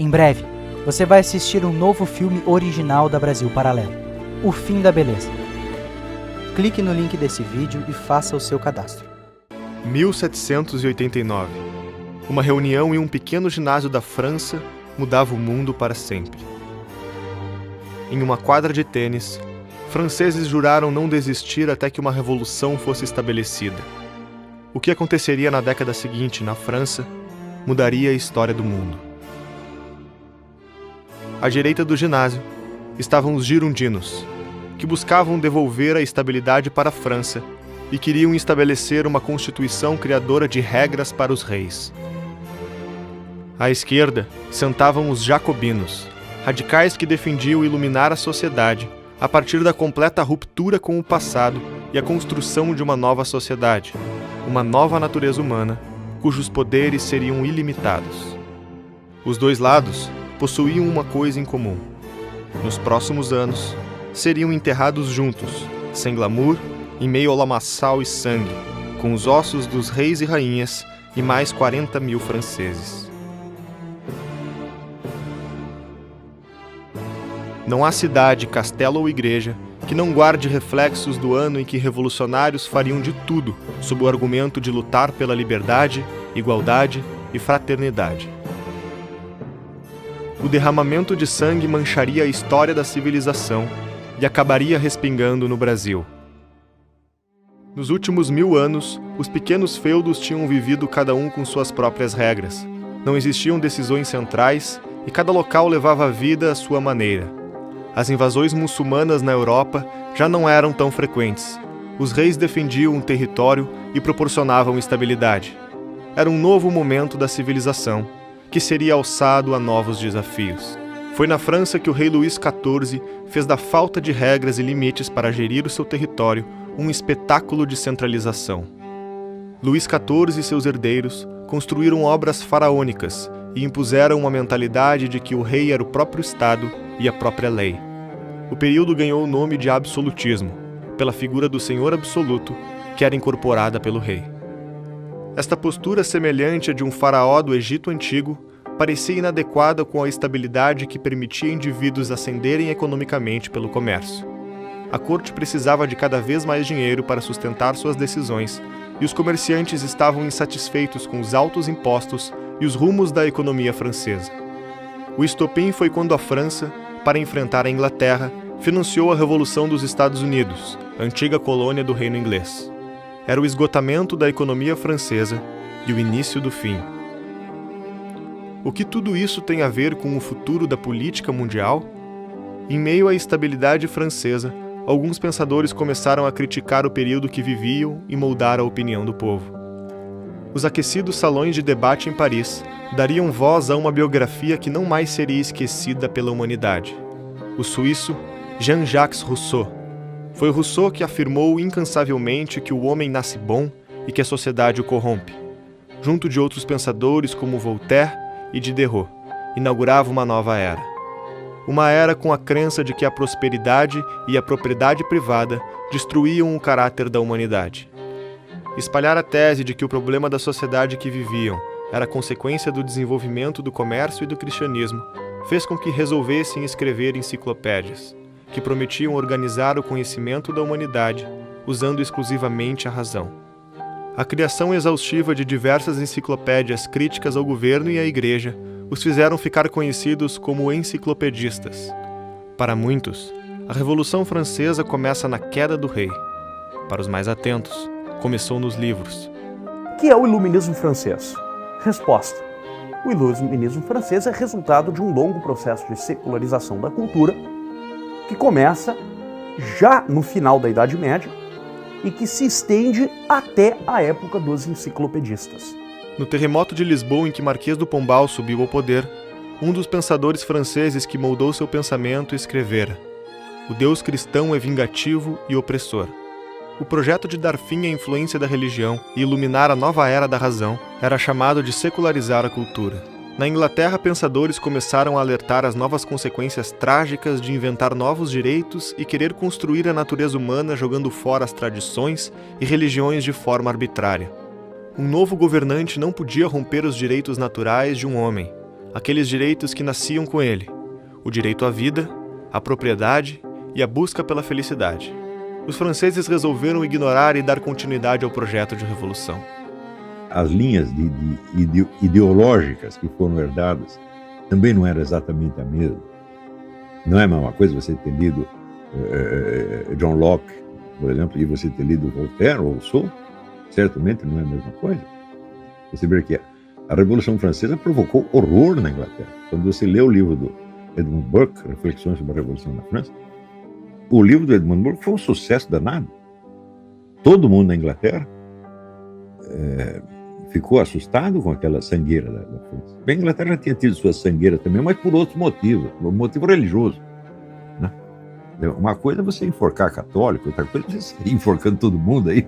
Em breve, você vai assistir um novo filme original da Brasil Paralelo, O Fim da Beleza. Clique no link desse vídeo e faça o seu cadastro. 1789. Uma reunião em um pequeno ginásio da França mudava o mundo para sempre. Em uma quadra de tênis, franceses juraram não desistir até que uma revolução fosse estabelecida. O que aconteceria na década seguinte, na França, mudaria a história do mundo. À direita do ginásio estavam os girondinos, que buscavam devolver a estabilidade para a França e queriam estabelecer uma constituição criadora de regras para os reis. À esquerda sentavam os jacobinos, radicais que defendiam iluminar a sociedade a partir da completa ruptura com o passado e a construção de uma nova sociedade, uma nova natureza humana, cujos poderes seriam ilimitados. Os dois lados possuíam uma coisa em comum. Nos próximos anos, seriam enterrados juntos, sem glamour, em meio ao lamaçal e sangue, com os ossos dos reis e rainhas e mais 40 mil franceses. Não há cidade, castelo ou igreja que não guarde reflexos do ano em que revolucionários fariam de tudo sob o argumento de lutar pela liberdade, igualdade e fraternidade. O derramamento de sangue mancharia a história da civilização e acabaria respingando no Brasil. Nos últimos 1000 anos, os pequenos feudos tinham vivido cada um com suas próprias regras. Não existiam decisões centrais e cada local levava a vida à sua maneira. As invasões muçulmanas na Europa já não eram tão frequentes. Os reis defendiam um território e proporcionavam estabilidade. Era um novo momento da civilização, que seria alçado a novos desafios. Foi na França que o rei Luís XIV fez da falta de regras e limites para gerir o seu território um espetáculo de centralização. Luís XIV e seus herdeiros construíram obras faraônicas e impuseram uma mentalidade de que o rei era o próprio Estado e a própria lei. O período ganhou o nome de absolutismo, pela figura do senhor absoluto, que era incorporada pelo rei. Esta postura semelhante à de um faraó do Egito Antigo parecia inadequada com a estabilidade que permitia indivíduos ascenderem economicamente pelo comércio. A corte precisava de cada vez mais dinheiro para sustentar suas decisões, e os comerciantes estavam insatisfeitos com os altos impostos e os rumos da economia francesa. O estopim foi quando a França, para enfrentar a Inglaterra, financiou a Revolução dos Estados Unidos, antiga colônia do Reino Inglês. Era o esgotamento da economia francesa e o início do fim. O que tudo isso tem a ver com o futuro da política mundial? Em meio à estabilidade francesa, alguns pensadores começaram a criticar o período que viviam e moldar a opinião do povo. Os aquecidos salões de debate em Paris dariam voz a uma biografia que não mais seria esquecida pela humanidade. O suíço Jean-Jacques Rousseau. Foi Rousseau que afirmou incansavelmente que o homem nasce bom e que a sociedade o corrompe. Junto de outros pensadores como Voltaire e Diderot, inaugurava uma nova era. Uma era com a crença de que a prosperidade e a propriedade privada destruíam o caráter da humanidade. Espalhar a tese de que o problema da sociedade que viviam era consequência do desenvolvimento do comércio e do cristianismo fez com que resolvessem escrever enciclopédias, que prometiam organizar o conhecimento da humanidade usando exclusivamente a razão. A criação exaustiva de diversas enciclopédias críticas ao governo e à igreja os fizeram ficar conhecidos como enciclopedistas. Para muitos, a Revolução Francesa começa na queda do rei. Para os mais atentos, começou nos livros. O que é o Iluminismo francês? Resposta: o Iluminismo francês é resultado de um longo processo de secularização da cultura que começa já no final da Idade Média e que se estende até a época dos enciclopedistas. No terremoto de Lisboa em que Marquês do Pombal subiu ao poder, um dos pensadores franceses que moldou seu pensamento escrevera: "O Deus cristão é vingativo e opressor." O projeto de dar fim à influência da religião e iluminar a nova era da razão era chamado de secularizar a cultura. Na Inglaterra, pensadores começaram a alertar as novas consequências trágicas de inventar novos direitos e querer construir a natureza humana jogando fora as tradições e religiões de forma arbitrária. Um novo governante não podia romper os direitos naturais de um homem. aqueles direitos que nasciam com ele: o direito à vida, à propriedade e a busca pela felicidade. Os franceses resolveram ignorar e dar continuidade ao projeto de revolução. As linhas ideológicas que foram herdadas também não eram exatamente a mesma. Não é a mesma coisa você ter lido John Locke, por exemplo, e você ter lido Voltaire ou Rousseau. Certamente não é a mesma coisa. Você vê que a Revolução Francesa provocou horror na Inglaterra. Quando você lê o livro do Edmund Burke, Reflexões sobre a Revolução na França, o livro do Edmund Burke foi um sucesso danado. Todo mundo na Inglaterra ficou assustado com aquela sangueira da França. Bem, a Inglaterra tinha tido sua sangueira também, mas por outros motivos, por motivo religioso, né? Uma coisa é você enforcar católico, outra coisa é você sair enforcando todo mundo aí